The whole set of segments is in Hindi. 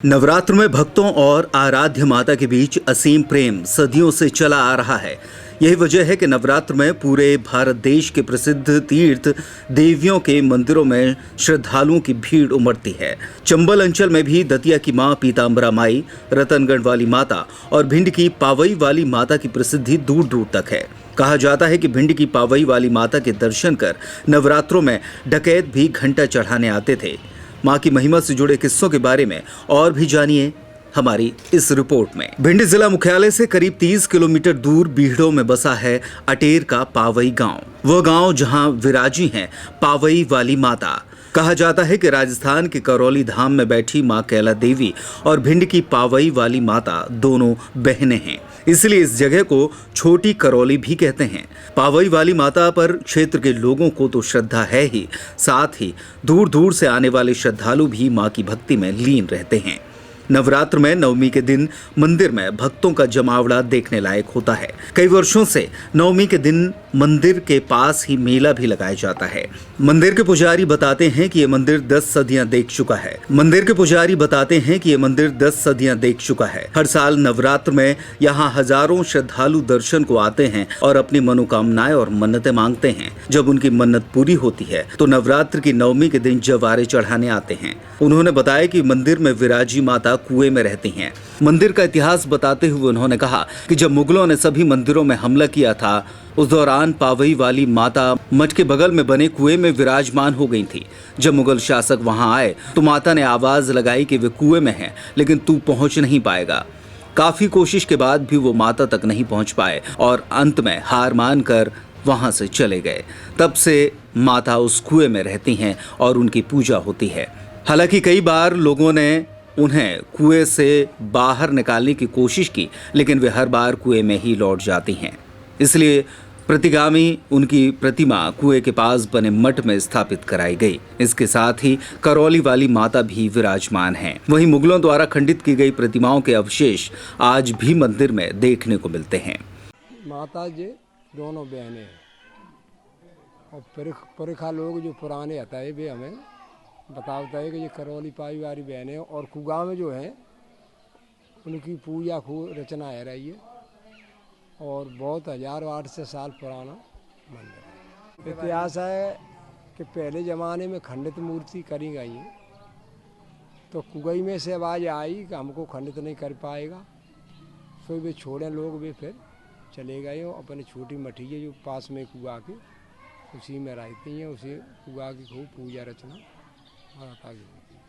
नवरात्र में भक्तों और आराध्य माता के बीच असीम प्रेम सदियों से चला आ रहा है। यही वजह है कि नवरात्र में पूरे भारत देश के प्रसिद्ध तीर्थ देवियों के मंदिरों में श्रद्धालुओं की भीड़ उमड़ती है। चंबल अंचल में भी दतिया की मां पीताम्बरा माई, रतनगढ़ वाली माता और भिंड की पावई वाली माता की प्रसिद्धि दूर दूर तक है। कहा जाता है कि भिंड की पावई वाली माता के दर्शन कर नवरात्रों में डकैत भी घंटा चढ़ाने आते थे। मां की महिमा से जुड़े किस्सों के बारे में और भी जानिए हमारी इस रिपोर्ट में। भिंड जिला मुख्यालय से करीब 30 किलोमीटर दूर बीहड़ों में बसा है अटेर का पावई गांव। वह गांव जहां विराजी हैं पावई वाली माता। कहा जाता है कि राजस्थान के करौली धाम में बैठी मां कैला देवी और भिंड की पावई वाली माता दोनों बहनें हैं, इसलिए इस जगह को छोटी करौली भी कहते हैं। पावई वाली माता पर क्षेत्र के लोगों को तो श्रद्धा है ही, साथ ही दूर दूर से आने वाले श्रद्धालु भी मां की भक्ति में लीन रहते हैं। नवरात्र में नवमी के दिन मंदिर में भक्तों का जमावड़ा देखने लायक होता है। कई वर्षों से नवमी के दिन मंदिर के पास ही मेला भी लगाया जाता है। मंदिर के पुजारी बताते हैं कि ये मंदिर 10 सदियां देख चुका है। हर साल नवरात्र में यहाँ हजारों श्रद्धालु दर्शन को आते हैं और अपनी मनोकामनाएं और मन्नतें मांगते हैं। जब उनकी मन्नत पूरी होती है तो नवरात्र की नवमी के दिन जवारे चढ़ाने आते हैं। उन्होंने बताया कि मंदिर में विराजी माता कुएं में रहती हैं। मंदिर का इतिहास बताते हुए उन्होंने कहा कि जब मुगलों ने सभी मंदिरों में हमला किया था, उस दौरान पावई वाली माता मठ के बगल में बने कुएं में विराजमान हो गई थी। जब मुगल शासक वहां आए तो माता ने आवाज लगाई कि वे कुएं में हैं, लेकिन तू पहुंच नहीं पाएगा। काफी कोशिश के बाद भी वो माता तक नहीं पहुंच पाए और अंत में हार मानकर वहां से चले गए। तब से माता उस कुएं में रहती हैं और उनकी पूजा होती है। हालांकि कई बार लोगों ने उन्हें कुएं से बाहर निकालने की कोशिश की, लेकिन वे हर बार कुएं में ही लौट जाती हैं। इसलिए प्रतिगामी उनकी प्रतिमा कुएं के पास बने मठ में स्थापित कराई गई। इसके साथ ही करौली वाली माता भी विराजमान हैं। वहीं मुगलों द्वारा खंडित की गई प्रतिमाओं के अवशेष आज भी मंदिर में देखने को मिलते हैं। माता जी दोनों बहनें हैं और पुरखा लोग जो पुराने आता है वे हमें बताता है कि ये करौली पाई वाली बहनें हैं और कुगा में जो है उनकी पूजा खूब रचना है रही है और बहुत 1008 साल पुराना मंदिर है। इतिहास है कि पहले ज़माने में खंडित मूर्ति करी गई है, तो कुगई में से आवाज़ आई कि हमको खंडित नहीं कर पाएगा, तो वे छोड़े लोग, वे फिर चले गए और अपनी छोटी मठी है जो पास में कुआ के उसी में रहती हैं। उसी कुआ की खूब पूजा रचना।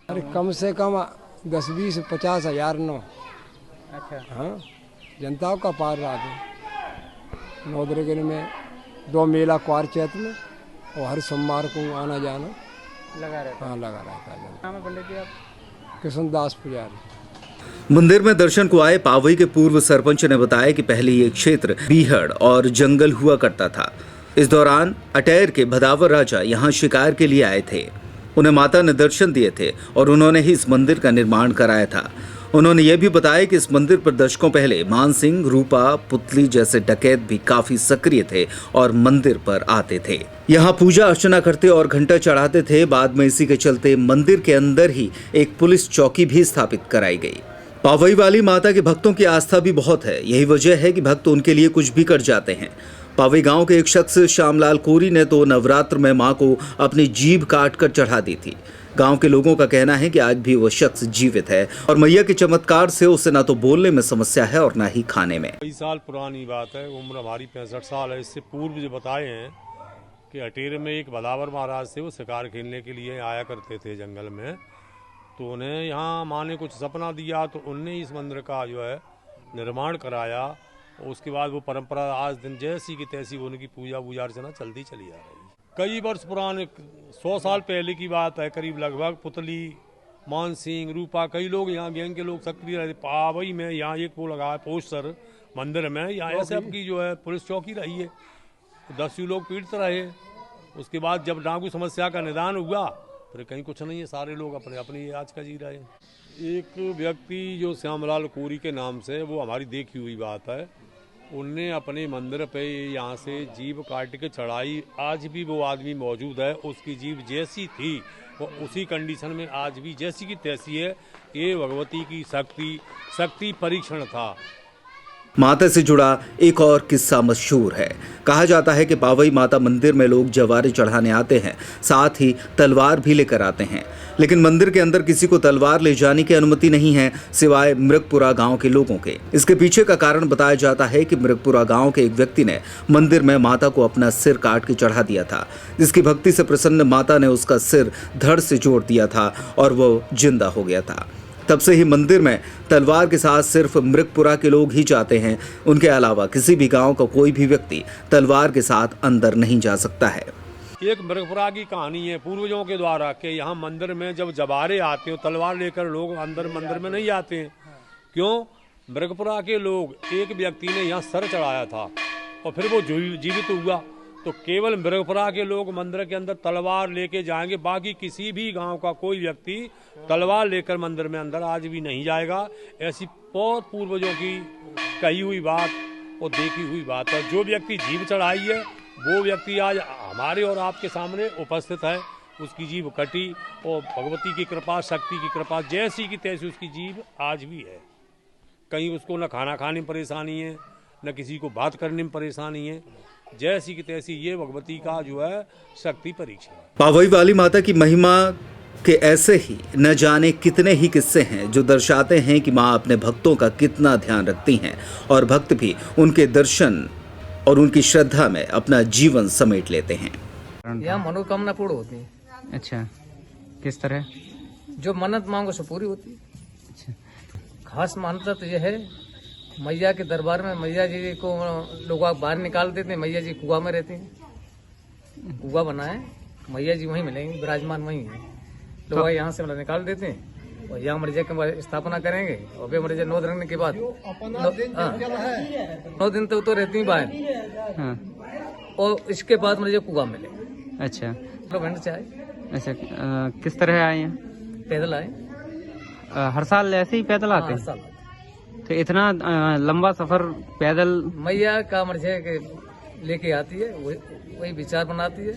अरे कम से कम 10, 20, 50 हज़ार नौ। अच्छा। हाँ, जनता का पार रहा था। नौदरगिन में 2 मेला क्वार चैत में और हर सोमवार को आना जाना लगा रहता। हाँ, लगा रहता है। नाम है पंडित जी आप? कृष्णदास पुजारी। मंदिर में दर्शन को आए पावई के पूर्व सरपंच ने बताया कि पहले ये क्षेत्र बीहड़ और जंगल हुआ करता था। इस दौरान अटेर के भदावर राजा यहाँ शिकार के लिए आए थे। उन्हें माता ने दर्शन दिए थे और उन्होंने ही इस मंदिर का निर्माण कराया था। उन्होंने ये भी बताया कि इस मंदिर पर दशकों पहले मानसिंह, रूपा, पुतली जैसे डकैत भी काफी सक्रिय थे और मंदिर पर आते थे। यहाँ पूजा अर्चना करते और घंटा चढ़ाते थे। बाद में इसी के चलते मंदिर के अंदर ही एक पुलिस चौकी भी स्थापित कराई गई। पावई वाली माता के भक्तों की आस्था भी बहुत है। यही वजह है कि भक्त उनके लिए कुछ भी कर जाते हैं। पावई गांव के एक शख्स श्यामलाल कोरी ने तो नवरात्र में मां को अपनी जीभ काटकर चढ़ा दी थी। गांव के लोगों का कहना है कि आज भी वो शख्स जीवित है और मैया के चमत्कार से उसे ना तो बोलने में समस्या है और ना ही खाने में। कई साल पुरानी बात है, उम्र हमारी 65 साल है। इससे पूर्व जो बताए हैं कि अटेर में एक भदावर महाराज से वो शिकार खेलने के लिए आया करते थे जंगल में, तो उन्हें यहाँ माँ ने कुछ सपना दिया, तो उनने इस मंदिर का जो है निर्माण कराया। उसके बाद वो परंपरा आज दिन जैसी की तैसी उनकी पूजा अर्चना चलती चली आ रही है। कई वर्ष पुराने 100 साल पहले की बात है करीब लगभग। पुतली, मानसिंह, रूपा, कई लोग यहाँ गैंग के लोग सक्रिय रहते। पावई में यहाँ एक वो लगा है पोस्टर मंदिर में, यहाँ ऐसे आपकी जो है पुलिस चौकी रही है। 10 लोग पीड़ित रहे। उसके बाद जब ना कोई समस्या का निदान हुआ फिर कहीं कुछ नहीं है, सारे लोग अपने अपनी आज का जी रहे हैं। एक व्यक्ति जो श्यामलाल कोरी के नाम से, वो हमारी देखी हुई बात है, उनने अपने मंदिर पे यहाँ से जीभ काट के चढ़ाई। आज भी वो आदमी मौजूद है। उसकी जीभ जैसी थी वो उसी कंडीशन में आज भी जैसी की तैसी है। ये भगवती की शक्ति परीक्षण था। माता से जुड़ा एक और किस्सा मशहूर है। कहा जाता है कि पावई माता मंदिर में लोग जवारे चढ़ाने आते हैं, साथ ही तलवार भी लेकर आते हैं, लेकिन मंदिर के अंदर किसी को तलवार ले जाने की अनुमति नहीं है सिवाय मृगपुरा गांव के लोगों के। इसके पीछे का कारण बताया जाता है कि मृगपुरा गांव के एक व्यक्ति ने मंदिर में माता को अपना सिर काट के चढ़ा दिया था, जिसकी भक्ति से प्रसन्न माता ने उसका सिर धड़ से जोड़ दिया था और वो जिंदा हो गया था। तब से ही मंदिर में तलवार के साथ सिर्फ मृगपुरा के लोग ही जाते हैं। उनके अलावा किसी भी गांव का कोई भी व्यक्ति तलवार के साथ अंदर नहीं जा सकता है। एक मृगपुरा की कहानी है पूर्वजों के द्वारा कि यहाँ मंदिर में जब जवारे आते हो तलवार लेकर लोग अंदर मंदिर में नहीं आते हैं। क्यों? मृगपुरा के लोग एक व्यक्ति ने यहाँ सर चढ़ाया था और फिर वो जीवित हुआ, तो केवल मृगपुरा के लोग मंदिर के अंदर तलवार लेके जाएंगे, बाकी किसी भी गांव का कोई व्यक्ति तलवार लेकर मंदिर में अंदर आज भी नहीं जाएगा। ऐसी बहुत पूर्वजों की कही हुई बात और देखी हुई बात है। जो व्यक्ति जीव चढ़ाई है वो व्यक्ति आज हमारे और आपके सामने उपस्थित है। उसकी जीव कटी और भगवती की कृपा, शक्ति की कृपा जैसी की तैसी उसकी जीव आज भी है। कहीं उसको न खाना खाने में परेशानी है, न किसी को बात करने में परेशानी है। जैसी की तैसी ये भगवती का जो है शक्ति परीक्षा है। पावई वाली माता की महिमा के ऐसे ही न जाने कितने ही किस्से हैं जो दर्शाते हैं कि माँ अपने भक्तों का कितना ध्यान रखती हैं और भक्त भी उनके दर्शन और उनकी श्रद्धा में अपना जीवन समेट लेते हैं। यहाँ मनोकामना पूर्ण होती है। अच्छा, किस तरह? जो मन्नत मांगो सो पूरी होती है। अच्छा, खास मान्यता तो यह है, मैया के दरबार में मैया जी को लोग बाहर निकाल देते हैं। मैया जी कुआं में रहती हैं, कुआं बना है, मैया जी वहीं मिलेंगे, विराजमान वहीं है। लोग यहाँ से निकाल देते हैं और यहाँ मर्जा की स्थापना करेंगे और वे मर्जा 9 दिन के बाद 9 दिन तो रहती हैं बाहर। हाँ, और इसके बाद मर्जा कुआं मिले। अच्छा से आए, अच्छा, किस तरह आए हैं? पैदल आए। हर साल ऐसे ही पैदल आते हैं? साल। तो इतना लंबा सफर पैदल? मैया का मर्जी लेके आती है, वही विचार बनाती है।